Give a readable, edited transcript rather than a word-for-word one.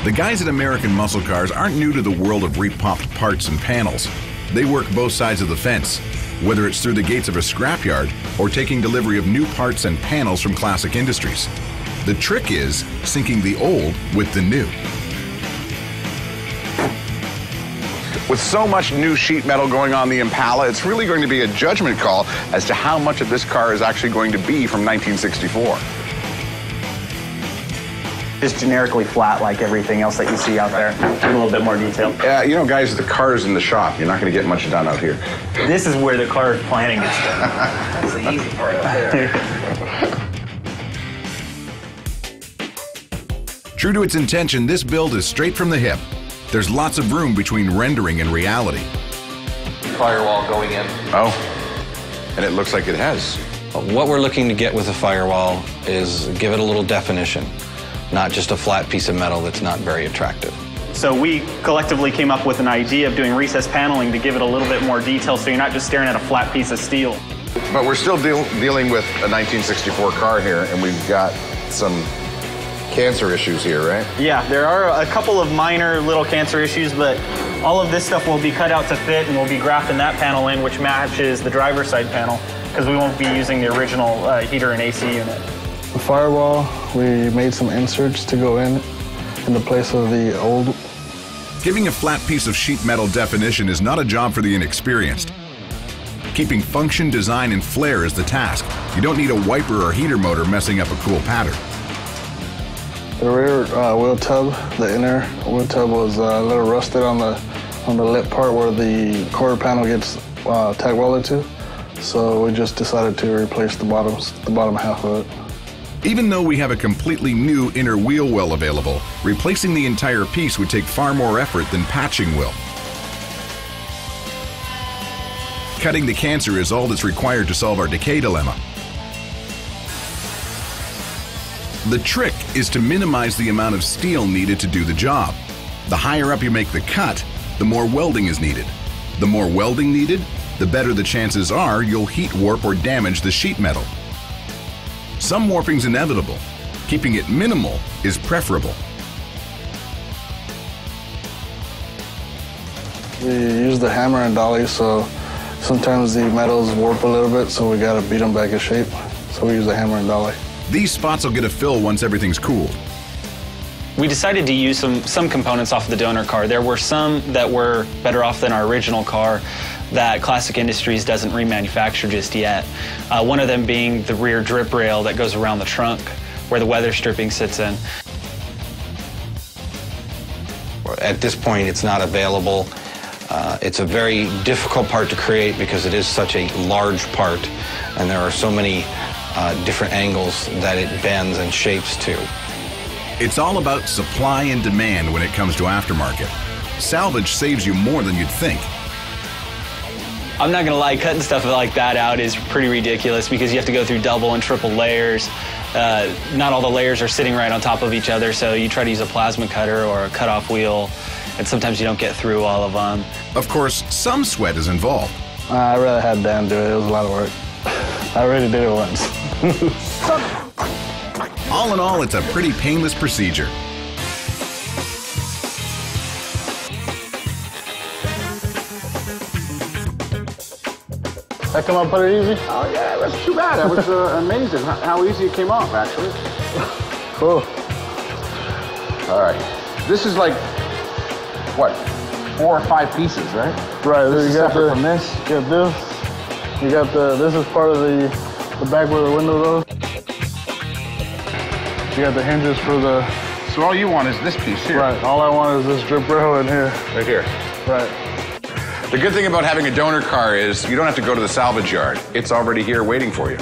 The guys at American Muscle Cars aren't new to the world of repopped parts and panels. They work both sides of the fence, whether it's through the gates of a scrapyard or taking delivery of new parts and panels from classic industries. The trick is syncing the old with the new. With so much new sheet metal going on the Impala, it's really going to be a judgment call as to how much of this car is actually going to be from 1964. Just generically flat like everything else that you see out there. With a little bit more detail. Yeah, you know, guys, the car's in the shop. You're not going to get much done out here. This is where the car planning gets done. That's the easy part out there. True to its intention, this build is straight from the hip. There's lots of room between rendering and reality. Firewall going in. Oh, and it looks like it has. What we're looking to get with a firewall is give it a little definition, not just a flat piece of metal that's not very attractive. So we collectively came up with an idea of doing recessed paneling to give it a little bit more detail so you're not just staring at a flat piece of steel. But we're still dealing with a 1964 car here, and we've got some cancer issues here, right? Yeah, there are a couple of minor little cancer issues, but all of this stuff will be cut out to fit, and we'll be grafting that panel in, which matches the driver's side panel, because we won't be using the original heater and AC unit. The firewall, we made some inserts to go in the place of the old. Giving a flat piece of sheet metal definition is not a job for the inexperienced. Keeping function, design, and flair is the task. You don't need a wiper or heater motor messing up a cool pattern. The rear wheel tub, the inner wheel tub was a little rusted on the lip part where the quarter panel gets tack welded to. So we just decided to replace the bottom half of it. Even though we have a completely new inner wheel well available, replacing the entire piece would take far more effort than patching will. Cutting the cancer is all that's required to solve our decay dilemma. The trick is to minimize the amount of steel needed to do the job. The higher up you make the cut, the more welding is needed. The more welding needed, the better the chances are you'll heat warp or damage the sheet metal. Some warping's inevitable. Keeping it minimal is preferable. We use the hammer and dolly, so sometimes the metals warp a little bit, so we gotta beat them back in shape. So we use the hammer and dolly. These spots will get a fill once everything's cooled. We decided to use some components off of the donor car. There were some that were better off than our original car that Classic Industries doesn't remanufacture just yet. One of them being the rear drip rail that goes around the trunk where the weather stripping sits in. At this point, it's not available. It's a very difficult part to create because it is such a large part, and there are so many different angles that it bends and shapes to. It's all about supply and demand when it comes to aftermarket. Salvage saves you more than you'd think. I'm not gonna lie, cutting stuff like that out is pretty ridiculous because you have to go through double and triple layers. Not all the layers are sitting right on top of each other, so you try to use a plasma cutter or a cutoff wheel, and sometimes you don't get through all of them. Of course, some sweat is involved. I rather had Dan do it. It was a lot of work. I already did it once. All in all, it's a pretty painless procedure. That come out pretty easy? Oh, yeah, that's too bad. That was amazing how easy it came off, actually. Cool. All right. This is like, what, 4 or 5 pieces, right? Right. This you is got separate from this? You got this. You got this is part of the back where the window goes. You got the hinges for the... So all you want is this piece here? Right. All I want is this drip rail in here. Right here? Right. The good thing about having a donor car is you don't have to go to the salvage yard. It's already here waiting for you.